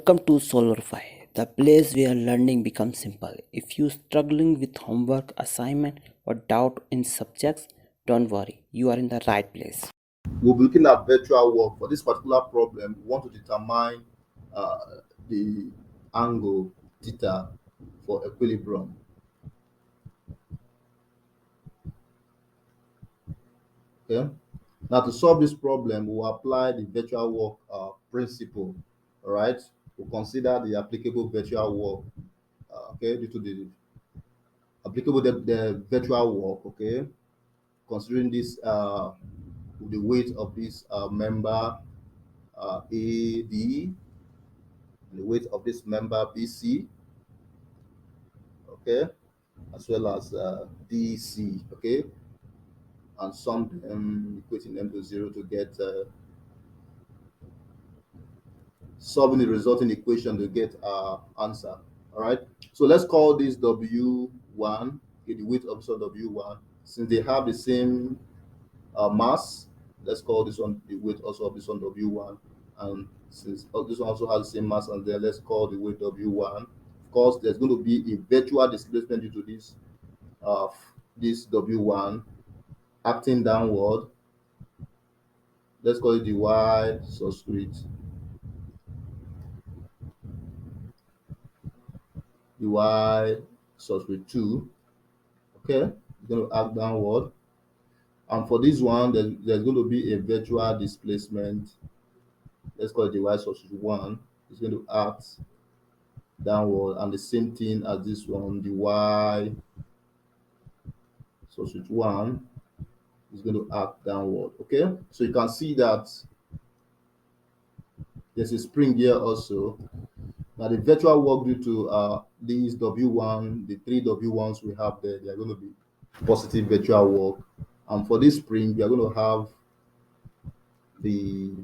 Welcome to solverfy, the place where learning becomes simple. If you're struggling with homework, assignment, or doubt in subjects, don't worry, you are in the right place. We'll be looking at virtual work. For this particular problem, we want to determine uh, the angle theta for equilibrium. Okay. Now, to solve this problem, we'll apply the virtual work principle. All right. We'll consider the applicable virtual work. Okay, due to the applicable the virtual work. Okay, considering this the weight of this member AD, the weight of this member BC. Okay, as well as DC, okay, and sum them, equating them to zero to get solving the resulting equation to get our answer. All right, so let's call this W1, okay, the weight of so W1, since they have the same mass. Let's call this one the weight also of this one W1, and since this one also has the same mass, and then let's call the weight W1. Of course, there's going to be a virtual displacement due to this W1 acting downward. Let's call it the y subscript the y subscript 2. Okay, it's going to act downward. And for this one, there's going to be a virtual displacement. Let's call it the y subscript 1. It's going to act downward. And the same thing as this one, the y subscript 1 is going to act downward. Okay, so you can see that there's a spring here also. Now the virtual work due to these W1, the three W1s we have there, they are going to be positive virtual work. And for this spring, we are going to have the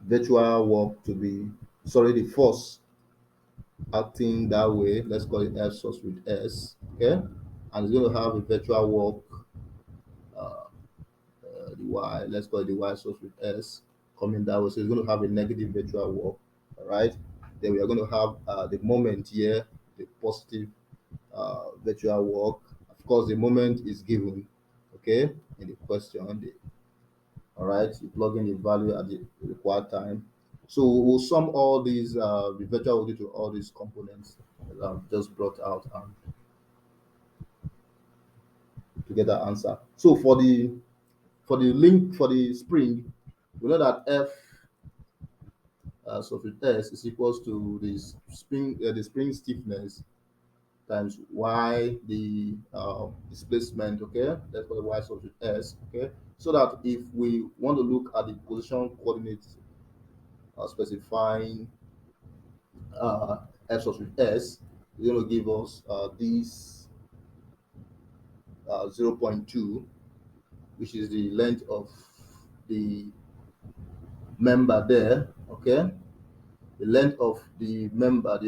virtual work to be, sorry, the force acting that way. Let's call it F source with S, okay? And it's going to have a virtual work, the Y, let's call it the Y source with S coming that way. So it's going to have a negative virtual work, all right? Then we are going to have the moment here, the positive virtual work. Of course, the moment is given, okay, in the question. All right, you plug in the value at the required time. So we'll sum all these, the virtual work to all these components that I've just brought out and to get that answer. So for the spring, we know that F substitute S is equals to the spring stiffness times y the displacement. Okay, let's call it y substitute S. Okay, so that if we want to look at the position coordinates specifying f substitute S, it's going to give us this 0.2, which is the length of the member there. Okay, the length of the member,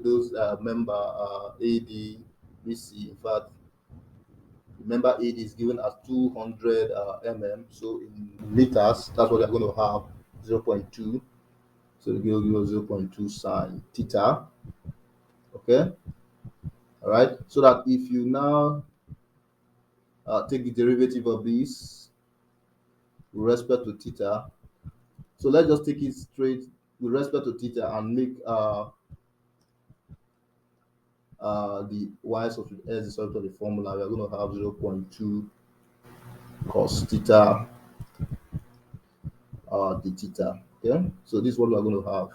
those member AD, BC. In fact, remember AD is given as 200 mm, so in meters, that's what they're going to have, 0.2. So they give you 0.2 sine theta. Okay, all right. So that if you now take the derivative of this with respect to theta, so let's just take it straight with respect to theta and make the y substitute s the subject of the formula. We are going to have 0.2 cos theta d theta. Okay, so this is what we are going to have,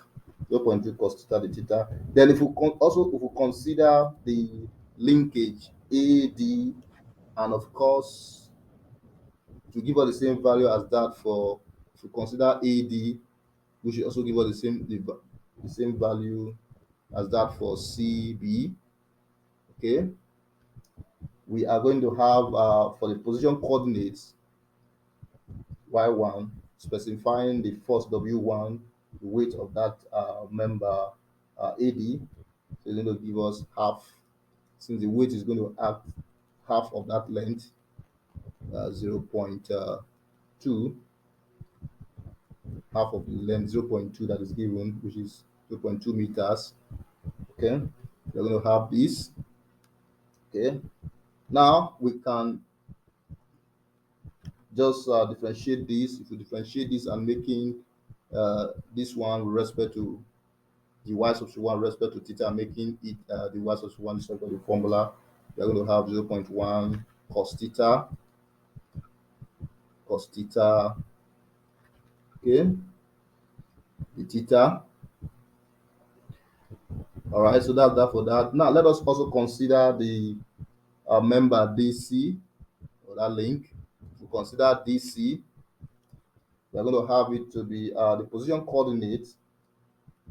0.2 cos theta d theta. Then if we if we consider the linkage AD, and of course to give us the same value as that for, if we consider AD, we should also give us the same value as that for CB. Okay, we are going to have for the position coordinates y1, specifying the force w1, the weight of that member AD. So it's going to give us half, since the weight is going to act half of that length, 0.2. half of the length, 0.2 that is given, which is 0.2 meters. Okay, we're going to have this. Okay, now we can just differentiate this. If we differentiate this and making this one with respect to the y sub 1 with respect to theta, making it the y sub 1 is the formula, we're going to have 0.1 cos theta, okay, the theta. All right, so that's that for that. Now let us also consider the member DC, or that link. To consider DC, we're going to have it to be the position coordinate,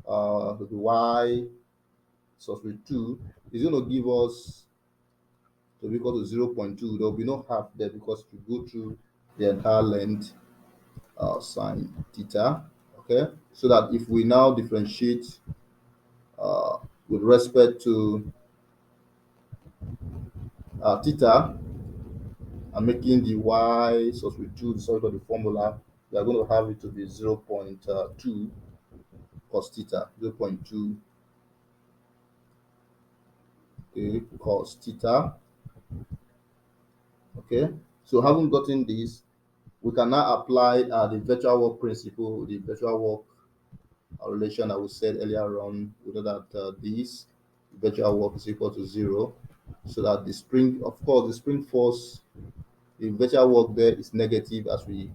the y subscript 2 is going to give us to be equal to 0.2. There will be no half there because we go through the entire length sine theta. Okay, so that if we now differentiate uh, with respect to theta and making the y subscript 2 the sort of the formula, we are going to have it to be 0.2 cos theta, 0.2 cos theta. Okay, so having gotten this, we can now apply the virtual work principle, the virtual work relation that we said earlier on. We know that this virtual work is equal to 0, so that the spring, of course, the spring force, the virtual work there is negative as we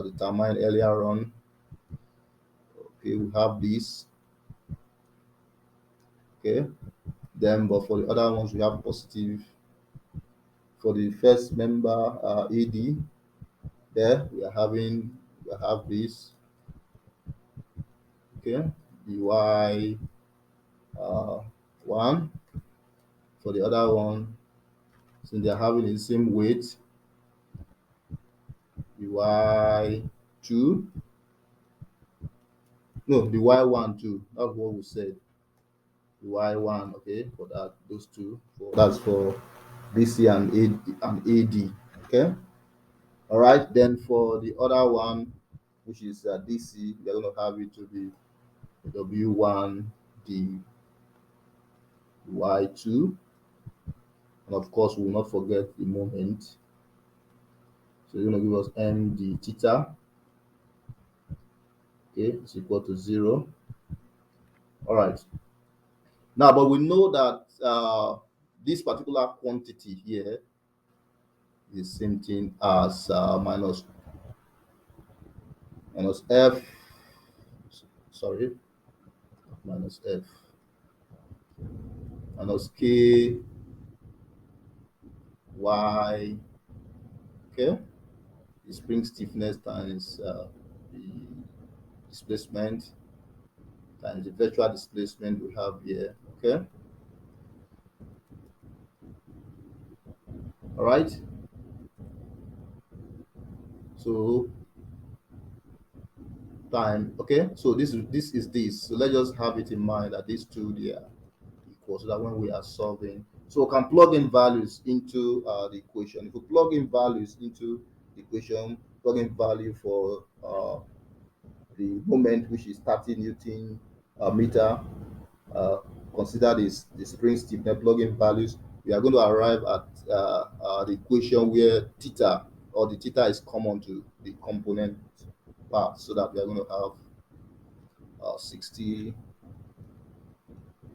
determined earlier on. Okay, we have this. Okay, then but for the other ones we have positive. For the first member AD, there we have this. Okay, the y uh, 1. For the other one, since they are having the same weight, the y2, no, the y1 too. That's what we said. The y1, okay, for that, those two. That's for BC and AD. Okay, all right. Then for the other one, which is DC, we're going to have it to be W1, the y2, and of course, we will not forget the moment. So you're going to give us m d theta. Okay, it's equal to 0. All right. Now, but we know that this particular quantity here is the same thing as minus f, sorry, minus f, minus k, y, okay, the spring stiffness times the displacement times the virtual displacement we have here, okay, all right. So time, okay, so this is this, so let's just have it in mind that these two they are equal, so that when we are solving, so we can plug in values into the equation. If we plug in values into the equation, plug in value for the moment, which is 30 newton meter, uh, consider this the spring stiffness, plug in values, we are going to arrive at the equation where theta, or the theta, is common to the component part, so that we are going to have 60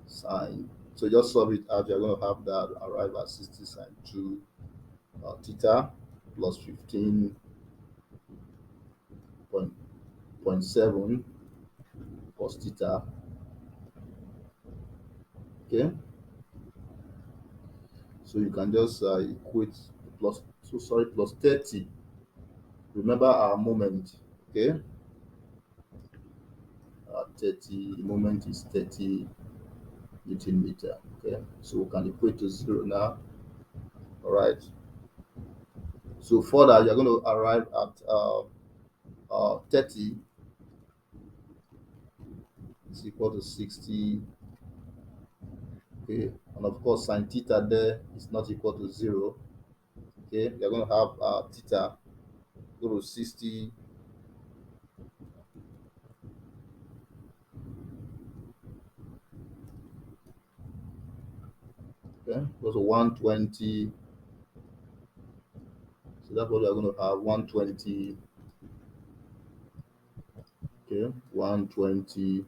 sine. So just solve it out. You're going to have that arrive at 60 sine 2 theta plus 15.7 cos theta. Okay. So you can just equate plus, so sorry, plus 30. Remember our moment. Okay. 30, the moment is 30 newton meter. Okay. So we can equate to 0 now. All right. So further, you're going to arrive at 30 is equal to 60. Okay, and of course sine theta there is not equal to 0. Okay, you're going to have theta equal to 60 Okay, so 120. So that's what we're going to have, 120. Okay, 120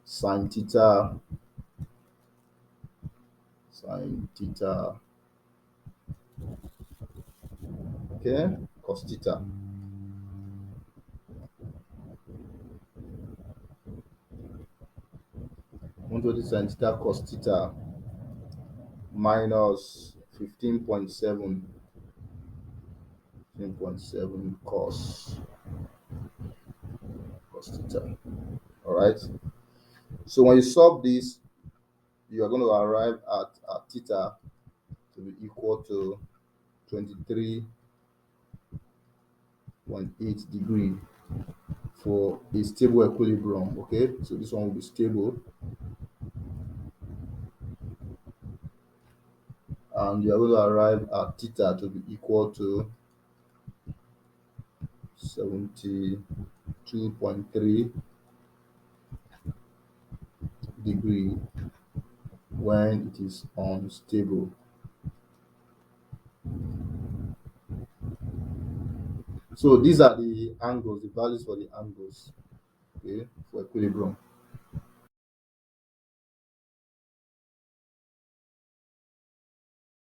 sine theta, sine theta, okay, cos theta. 120 sine theta cos theta minus 15.7, 15.7 cos theta. All right. So when you solve this, you are going to arrive at theta to be equal to 23.8 degree for a stable equilibrium. Okay, so this one will be stable, and you are going to arrive at theta to be equal to 72.3 degree when it is unstable. So these are the angles, the values for the angles, okay, for equilibrium.